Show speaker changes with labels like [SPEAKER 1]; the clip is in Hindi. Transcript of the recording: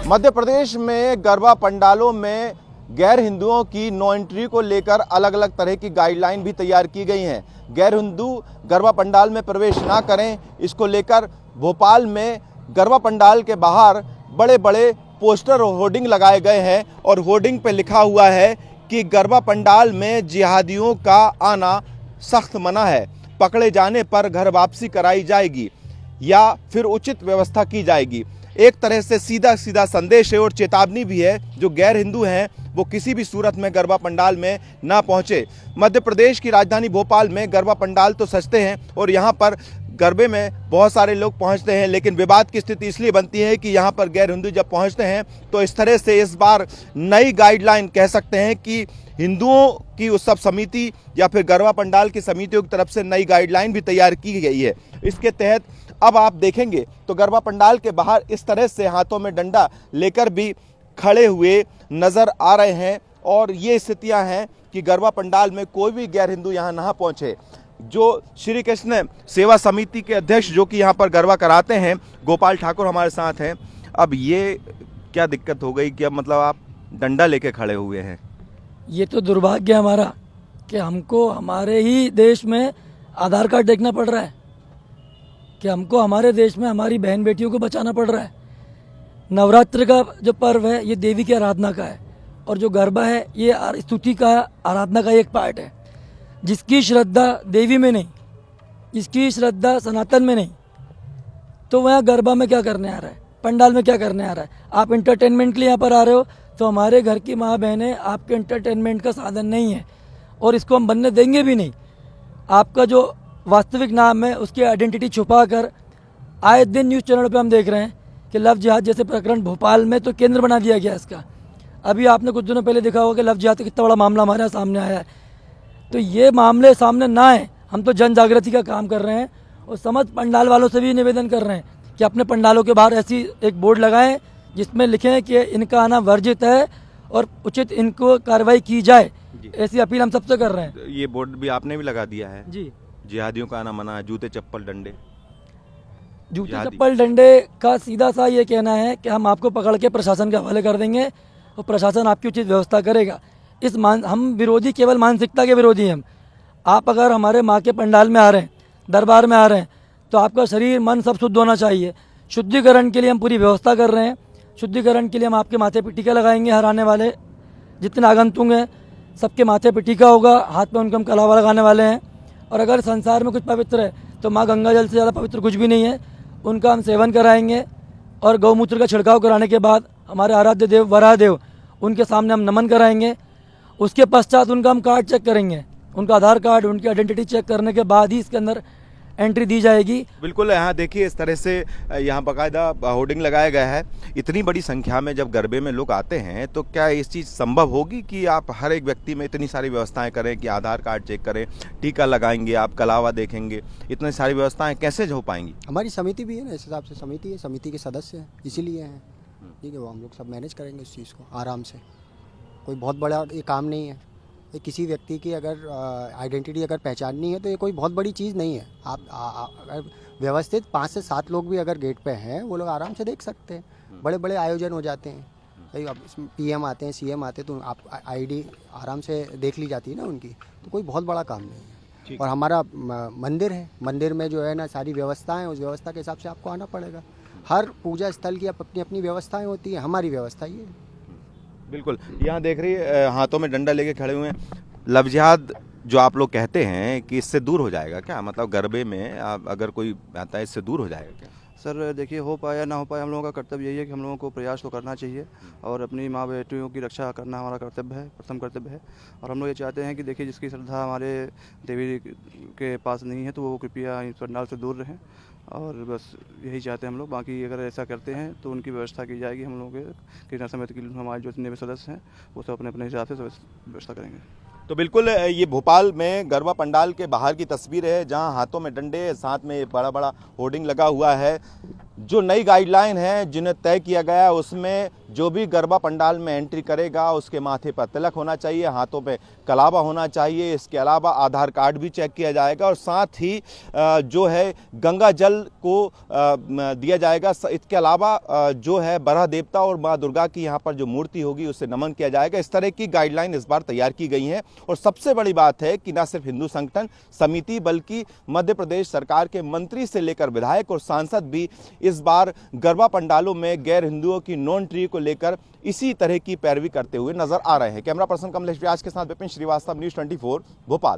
[SPEAKER 1] मध्य प्रदेश में गरबा पंडालों में गैर हिंदुओं की नो एंट्री को लेकर अलग अलग तरह की गाइडलाइन भी तैयार की गई हैं। गैर हिंदू गरबा पंडाल में प्रवेश ना करें, इसको लेकर भोपाल में गरबा पंडाल के बाहर बड़े बड़े पोस्टर और होर्डिंग लगाए गए हैं और होर्डिंग पे लिखा हुआ है कि गरबा पंडाल में जिहादियों का आना सख्त मना है, पकड़े जाने पर घर वापसी कराई जाएगी या फिर उचित व्यवस्था की जाएगी। एक तरह से सीधा सीधा संदेश है और चेतावनी भी है, जो गैर हिंदू हैं वो किसी भी सूरत में गरबा पंडाल में ना पहुंचे। मध्य प्रदेश की राजधानी भोपाल में गरबा पंडाल तो सजते हैं और यहाँ पर गरबे में बहुत सारे लोग पहुंचते हैं, लेकिन विवाद की स्थिति इसलिए बनती है कि यहाँ पर गैर हिंदू जब पहुंचते हैं तो इस तरह से इस बार नई गाइडलाइन कह सकते हैं कि हिंदुओं की उत्सव समिति या फिर गरबा पंडाल की समितियों की तरफ से नई गाइडलाइन भी तैयार की गई है। इसके तहत अब आप देखेंगे तो गरबा पंडाल के बाहर इस तरह से हाथों में डंडा लेकर भी खड़े हुए नजर आ रहे हैं और ये स्थितियां हैं कि गरबा पंडाल में कोई भी गैर हिंदू यहाँ ना पहुंचे। जो श्री कृष्ण सेवा समिति के अध्यक्ष जो कि यहाँ पर गरबा कराते हैं, गोपाल ठाकुर हमारे साथ हैं। अब ये क्या दिक्कत हो गई कि अब मतलब आप डंडा लेके खड़े हुए हैं?
[SPEAKER 2] ये तो दुर्भाग्य है हमारा कि हमको हमारे ही देश में आधार कार्ड देखना पड़ रहा है, कि हमको हमारे देश में हमारी बहन बेटियों को बचाना पड़ रहा है। नवरात्र का जो पर्व है ये देवी की आराधना का है और जो गरबा है ये स्तुति का आराधना का एक पार्ट है। जिसकी श्रद्धा देवी में नहीं, जिसकी श्रद्धा सनातन में नहीं, तो वह गरबा में क्या करने आ रहा है, पंडाल में क्या करने आ रहा है? आप इंटरटेनमेंट के लिए यहाँ पर आ रहे हो तो हमारे घर की माँ बहनें आपके इंटरटेनमेंट का साधन नहीं है और इसको हम बनने देंगे भी नहीं। आपका जो वास्तविक नाम है उसकी आइडेंटिटी छुपा कर आए दिन न्यूज़ चैनल पे हम देख रहे हैं कि लव जिहाद जैसे प्रकरण भोपाल में तो केंद्र बना दिया गया इसका। अभी आपने कुछ दिनों पहले देखा होगा कि लव जिहाद का कितना बड़ा मामला हमारे यहाँ सामने आया है। तो ये मामले सामने ना आए, हम तो जन जागृति का काम कर रहे हैं और समस्त पंडाल वालों से भी निवेदन कर रहे हैं कि अपने पंडालों के बाहर ऐसी एक बोर्ड लगाएं जिसमें लिखें कि इनका आना वर्जित है और उचित इनको कार्रवाई की जाए। ऐसी अपील हम सबसे कर रहे हैं।
[SPEAKER 1] ये बोर्ड भी आपने भी लगा दिया है
[SPEAKER 2] जी।
[SPEAKER 1] जिहादियों का आना मना है, जूते चप्पल डंडे।
[SPEAKER 2] जूते चप्पल डंडे का सीधा सा ये कहना है कि हम आपको पकड़ के प्रशासन के हवाले कर देंगे और प्रशासन आपकी उचित व्यवस्था करेगा। हम विरोधी केवल मानसिकता के विरोधी हैं। आप अगर हमारे माँ के पंडाल में आ रहे हैं, दरबार में आ रहे हैं, तो आपका शरीर मन सब शुद्ध होना चाहिए। शुद्धिकरण के लिए हम पूरी व्यवस्था कर रहे हैं। शुद्धिकरण के लिए हम आपके माथे पे टीका लगाएंगे। हर आने वाले जितने आगंतुक हैं सबके माथे पे टीका होगा, हाथ में उनके हम कलावा लगाने वाले हैं। और अगर संसार में कुछ पवित्र है तो माँ गंगा जल से ज़्यादा पवित्र कुछ भी नहीं है। उनका हम सेवन कराएंगे और गौमूत्र का छिड़काव कराने के बाद हमारे आराध्य देव वराह देव उनके सामने हम नमन कराएंगे। उसके पश्चात उनका हम कार्ड चेक करेंगे, उनका आधार कार्ड, उनकी आइडेंटिटी चेक करने के बाद ही इसके अंदर एंट्री दी जाएगी।
[SPEAKER 1] बिल्कुल, यहाँ देखिए इस तरह से यहाँ बाकायदा होर्डिंग लगाया गया है। इतनी बड़ी संख्या में जब गरबे में लोग आते हैं तो क्या इस चीज़ संभव होगी कि आप हर एक व्यक्ति में इतनी सारी व्यवस्थाएं करें कि आधार कार्ड चेक करें, टीका लगाएंगे, आप कलावा देखेंगे, इतनी सारी व्यवस्थाएं कैसे हो पाएंगी?
[SPEAKER 3] हमारी समिति भी है ना, इस हिसाब से समिति है, समिति के सदस्य हैं, इसीलिए हैं। ठीक है, वो हम लोग सब मैनेज करेंगे इस चीज़ को आराम से। कोई बहुत बड़ा ये काम नहीं है। ये किसी व्यक्ति की अगर आइडेंटिटी अगर पहचाननी है तो ये कोई बहुत बड़ी चीज़ नहीं है। आप अगर व्यवस्थित 5 से 7 लोग भी अगर गेट पे हैं, वो लोग आराम से देख सकते हैं। बड़े बड़े आयोजन हो जाते हैं, भाई अब PM आते हैं, CM आते हैं, तो आप ID आराम से देख ली जाती है ना उनकी, तो कोई बहुत बड़ा काम नहीं है। और हमारा मंदिर है, मंदिर में जो है ना सारी व्यवस्थाएँ, उस व्यवस्था के हिसाब से आपको आना पड़ेगा। हर पूजा स्थल की अपनी अपनी व्यवस्थाएँ होती हैं, हमारी व्यवस्था ये है।
[SPEAKER 1] बिल्कुल, यहाँ देख रही है हाथों में डंडा लेके खड़े हुए हैं। लव जिहाद जो आप लोग कहते हैं कि इससे दूर हो जाएगा क्या? मतलब गरबे में अगर कोई आता है इससे दूर हो जाएगा क्या?
[SPEAKER 4] सर देखिए, हो पाए या ना हो पाए, हम लोगों का कर्तव्य यही है कि हम लोगों को प्रयास तो करना चाहिए और अपनी माँ बेटियों की रक्षा करना हमारा कर्तव्य है, प्रथम कर्तव्य है। और हम लोग ये चाहते हैं कि देखिए, जिसकी श्रद्धा हमारे देवी के पास नहीं है तो वो कृपया इस पंडाल से दूर रहें और बस यही चाहते हैं हम लोग। बाकी अगर ऐसा करते हैं तो उनकी व्यवस्था की जाएगी। हम लोगों के कृष्णा समिति के हमारे जो जितने भी सदस्य हैं वो सब अपने अपने हिसाब से व्यवस्था करेंगे।
[SPEAKER 1] तो बिल्कुल ये भोपाल में गरबा पंडाल के बाहर की तस्वीर है, जहां हाथों में डंडे, साथ में बड़ा बड़ा होर्डिंग लगा हुआ है। जो नई गाइडलाइन है जिन्हें तय किया गया है उसमें जो भी गरबा पंडाल में एंट्री करेगा उसके माथे पर तिलक होना चाहिए, हाथों पे कलावा होना चाहिए। इसके अलावा आधार कार्ड भी चेक किया जाएगा और साथ ही जो है गंगा जल को दिया जाएगा। इसके अलावा जो है बरहा देवता और माँ दुर्गा की यहाँ पर जो मूर्ति होगी उसे नमन किया जाएगा। इस तरह की गाइडलाइन इस बार तैयार की गई है और सबसे बड़ी बात है कि न सिर्फ हिंदू संगठन समिति बल्कि मध्य प्रदेश सरकार के मंत्री से लेकर विधायक और सांसद भी इस बार गरबा पंडालों में गैर हिंदुओं की नो एंट्री को लेकर इसी तरह की पैरवी करते हुए नजर आ रहे हैं। कैमरा पर्सन कमलेश व्यास के साथ विपिन श्रीवास्तव, न्यूज़ 24 भोपाल।